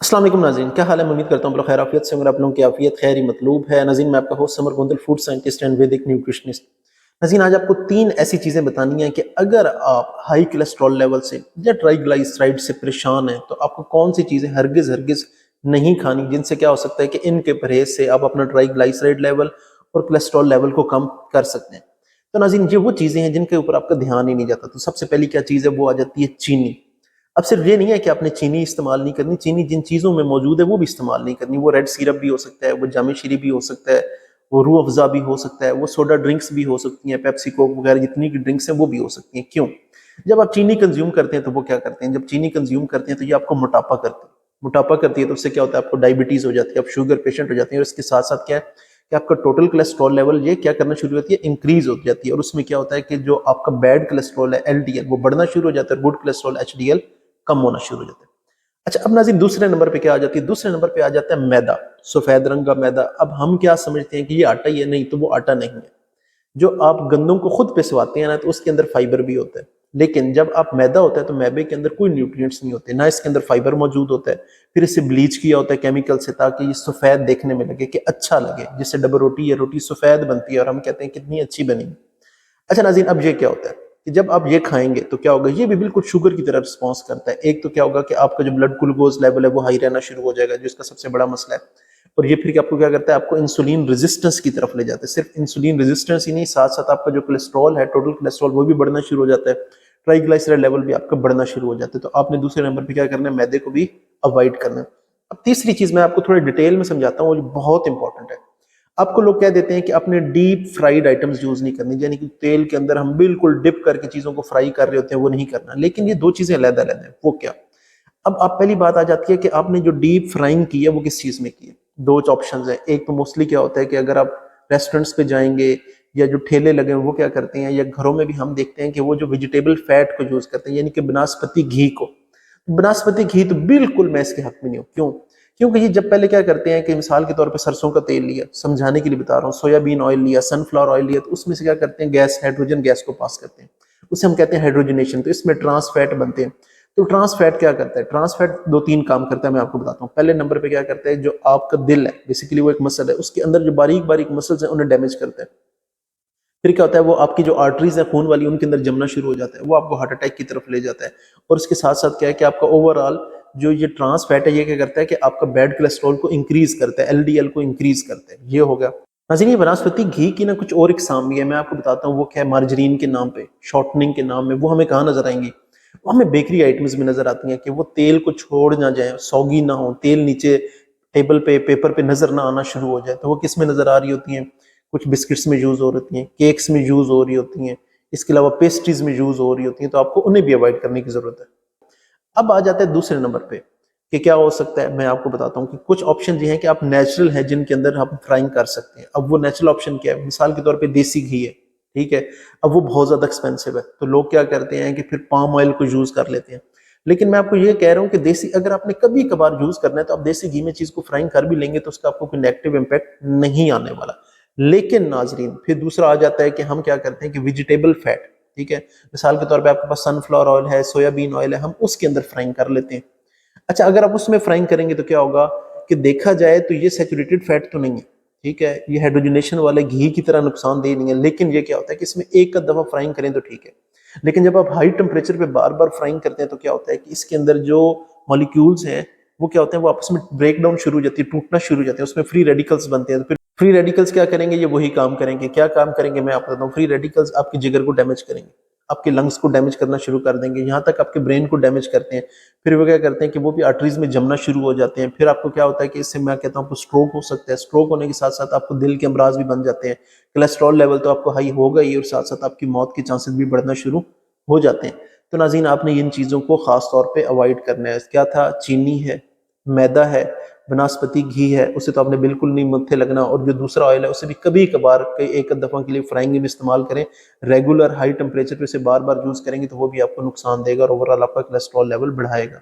अस्सलाम वालेकुम नाज़रीन, क्या हाल है? मैं उम्मीद करता हूँ बड़ा खैर आफियत से होंगे। आप लोगों की आफियत खैर ही मतलूब है। नाज़रीन, मैं आपका host summer Gondal, food scientist and वैदिक न्यूट्रिशनिस्ट। नाज़रीन, आज आपको 3 ऐसी चीज़ें बतानी हैं कि अगर आप हाई कोलेस्ट्रॉल लेवल से या ट्राइग्लिसराइड से परेशान हैं, तो आपको कौन-सी चीज़ें हरगिज़ नहीं खानी, जिनसे क्या हो सकता है कि इनके परहेज़ से आप अपना ट्राइग्लिसराइड लेवल और कोलेस्ट्रॉल लेवल को कम कर सकते हैं। तो नाज़रीन, ये वो चीज़ें हैं जिनके ऊपर आपका ध्यान ही नहीं जाता। तो सबसे पहली क्या चीज़ है, वो आ जाती है चीनी। अब सिर्फ ये नहीं है कि आपने चीनी इस्तेमाल नहीं करनी, चीनी जिन चीज़ों में मौजूद है वो भी इस्तेमाल नहीं करनी। वो रेड सिरप भी हो सकता है, वो जामे शीरी भी हो सकता है, वो रूह अफ़ज़ा भी हो सकता है, वो सोडा ड्रिंक्स भी हो सकती हैं, पेप्सी कोक वगैरह जितनी भी ड्रिंक्स हैं वो भी हो सकती हैं। क्यों? जब आप चीनी कंज्यूम करते हैं तो वो क्या करते हैं, जब चीनी कंज्यूम करते हैं तो ये आपको मोटापा करती है। मोटापा करती है तो उससे क्या होता है, आपको डायबिटीज़ हो जाती है, आप शुगर पेशेंट हो जाते हैं, और इसके साथ-साथ क्या है कि आपका टोटल कोलेस्ट्रॉल लेवल ये क्या करना शुरू होती है, इंक्रीज़ हो जाती है, और उसमें क्या होता है कि जो आपका बैड कोलेस्ट्रॉल है एलडीएल वो बढ़ना शुरू हो जाता है, और गुड कोलेस्ट्रॉल एचडीएल कम होना शुरू हो जाता है। अच्छा, अब नाज़रीन दूसरे नंबर पे क्या आ जाती है, दूसरे नंबर पे आ जाता है मैदा, सफेद रंग का मैदा। अब हम क्या समझते हैं कि ये आटा ही है, नहीं तो वो आटा नहीं है। जो आप गंदम को खुद पिसवाते हैं ना, तो उसके अंदर फाइबर भी होता है। लेकिन जब आप मैदा होता है तो मैदे के अंदर कोई न्यूट्रिएंट्स नहीं होते, ना इसके अंदर फाइबर मौजूद होता है। फिर इसे ब्लीच किया होता है केमिकल से, ताकि ये सफेद देखने में लगे, कि अच्छा लगे, जिससे डबल रोटी या रोटी सफेद बनती है और हम कहते हैं कितनी अच्छी बनी। अच्छा नाज़रीन, अब ये क्या होता है कि जब आप ये खाएंगे तो क्या होगा, ये भी बिल्कुल शुगर की तरह रिस्पॉन्स करता है। एक तो क्या होगा कि आपका जो ब्लड ग्लूकोज लेवल है वो हाई रहना शुरू हो जाएगा, जिसका सबसे बड़ा मसला है। और ये फिर आपको क्या करता है, आपको इंसुलिन रेजिस्टेंस की तरफ ले जाता है। सिर्फ इंसुलिन रेजिस्टेंस ही नहीं, साथ साथ आपका जो कोलेस्ट्रॉल है, टोटल कोलेस्ट्रॉल, वो भी बढ़ना शुरू हो जाता है। ट्राइग्लिसराइड लेवल भी आपका बढ़ना शुरू हो जाता है। तो आपने दूसरे नंबर पर क्या करना है, मैदे को भी अवॉइड करना है। अब तीसरी चीज मैं आपको थोड़ी डिटेल में समझाता हूँ, जो बहुत इंपॉर्टेंट है। आपको लोग कह देते हैं कि अपने डीप फ्राइड आइटम्स यूज नहीं करनी, यानी कि तेल के अंदर हम बिल्कुल डिप करके चीजों को फ्राई कर रहे होते हैं, वो नहीं करना। लेकिन ये दो चीजें अलग अलग हैं। वो क्या? अब आप पहली बात आ जाती है कि आपने जो डीप फ्राइंग की है वो किस चीज में की है। दो ऑप्शन है। एक तो मोस्टली क्या होता है कि अगर आप रेस्टोरेंट्स पे जाएंगे या जो ठेले लगे हैं वो क्या करते हैं, या घरों में भी हम देखते हैं कि वो जो वेजिटेबल फैट को यूज करते हैं, यानी कि बनास्पति घी को। बनास्पति घी तो बिल्कुल मैं इसके हक में नहीं हूँ। क्यों? क्योंकि ये जब पहले क्या करते हैं कि मिसाल के तौर पे सरसों का तेल लिया, समझाने के लिए बता रहा हूँ, सोयाबीन ऑयल लिया, सनफ्लावर ऑयल लिया, तो उसमें से क्या करते हैं, गैस, हाइड्रोजन गैस को पास करते हैं। उसे हम कहते हैं हाइड्रोजनेशन। तो इसमें ट्रांस फैट बनते हैं। तो ट्रांस फैट क्या करता है, ट्रांस फैट दो तीन काम करता है, मैं आपको बताता हूँ। पहले नंबर पे क्या करता है, जो आपका दिल है, बेसिकली वो एक मसल है, उसके अंदर जो बारीक बारीक मसल्स हैं उन्हें डैमेज करता है। फिर क्या होता है, वो आपकी जो आर्टरीज है खून वाली, उनके अंदर जमना शुरू हो जाता है, वो आपको हार्ट अटैक की तरफ ले जाता है। और इसके साथ साथ क्या है कि आपका ओवरऑल जो ये ट्रांस फैट है, ये क्या करता है कि आपका बैड कोलेस्ट्रॉल को इंक्रीज करता है, एलडीएल को इंक्रीज करता है। ये हो गया। नाज़रीन, ये वनस्पति घी की ना कुछ और इकसाम भी है, मैं आपको बताता हूँ। वो क्या है, मार्जरीन के नाम पे, शॉर्टनिंग के नाम में, वो हमें कहाँ नजर आएंगी, वो हमें बेकरी आइटम्स में नजर आती हैं। कि वो तेल को छोड़ ना जाए, सौगी ना हो, तेल नीचे टेबल पे, पेपर पे नजर ना आना शुरू हो जाए, तो वो किस में नजर आ रही होती हैं, कुछ बिस्किट्स में यूज हो रही हैं, केक्स में यूज हो रही होती हैं, इसके अलावा पेस्ट्रीज में यूज हो रही होती हैं। तो आपको उन्हें भी अवॉइड करने की जरूरत है। अब आ जाता है दूसरे नंबर पे कि क्या हो सकता है, मैं आपको बताता हूँ कि कुछ ऑप्शन ये हैं कि आप नेचुरल है, जिनके अंदर हम फ्राइंग कर सकते हैं। अब वो नेचुरल ऑप्शन क्या है, मिसाल के तौर पे देसी घी है, ठीक है। अब वो बहुत ज्यादा एक्सपेंसिव है, तो लोग क्या करते हैं कि फिर पाम ऑयल को यूज कर लेते हैं। लेकिन मैं आपको ये कह रहा हूँ कि देसी, अगर आपने कभी कभार यूज करना है, तो आप देसी घी में चीज को फ्राइंग कर भी लेंगे तो उसका आपको कोई नेगेटिव इंपैक्ट नहीं आने वाला। लेकिन नाजरीन, फिर दूसरा आ जाता है कि हम क्या करते हैं कि वेजिटेबल फैट, ठीक है, मिसाल के तौर पे आपके पास सनफ्लावर ऑयल है, सोयाबीन ऑयल है, हम उसके अंदर फ्राइंग कर लेते हैं। अच्छा, अगर आप उसमें फ्राइंग करेंगे तो क्या होगा कि देखा जाए तो ये सैचुरेटेड फैट तो नहीं है, ठीक है, ये हाइड्रोजनेशन वाले घी की तरह नुकसानदेह नहीं है। लेकिन ये क्या होता है कि इसमें एक दफा फ्राइंग करें तो ठीक है। लेकिन जब आप हाई टेम्परेचर पे बार बार फ्राइंग करते हैं तो क्या होता है कि इसके अंदर जो मॉलिक्यूल्स हैं वो क्या होते हैं, वो आपस में ब्रेक डाउन शुरू हो जाती है, टूटना शुरू हो जाते हैं, उसमें फ्री रेडिकल्स बनते हैं। तो फिर फ्री रेडिकल्स क्या करेंगे, ये वही काम करेंगे। क्या काम करेंगे, मैं आपको बताता हूँ। फ्री रेडिकल्स आपके जिगर को डैमेज करेंगे, आपके लंग्स को डैमेज करना शुरू कर देंगे, यहाँ तक आपके ब्रेन को डैमेज करते हैं। फिर वो क्या करते हैं कि वो भी आर्टरीज में जमना शुरू हो जाते हैं। फिर आपको क्या होता है कि इससे मैं कहता हूँ आपको स्ट्रोक हो सकता है। स्ट्रोक होने के साथ साथ आपको दिल के अमराज भी बन जाते हैं। कोलेस्ट्रॉल लेवल तो आपको हाई होगा ही, और साथ साथ आपकी मौत के चांसेस भी बढ़ना शुरू हो जाते हैं। तो नाज़रीन, आपने इन चीज़ों को खास तौर पे अवॉइड करना है। क्या था, चीनी है, मैदा है, वनस्पति घी है, उसे तो आपने बिल्कुल नहीं मत्थे लगना। और जो दूसरा ऑयल है उसे भी कभी कभार एक दफा के लिए फ्राइंग में इस्तेमाल करें। रेगुलर हाई टेम्परेचर पे उसे बार बार यूज करेंगे तो वो भी आपको नुकसान देगा और ओवरऑल आपका कोलेस्ट्रॉल लेवल बढ़ाएगा।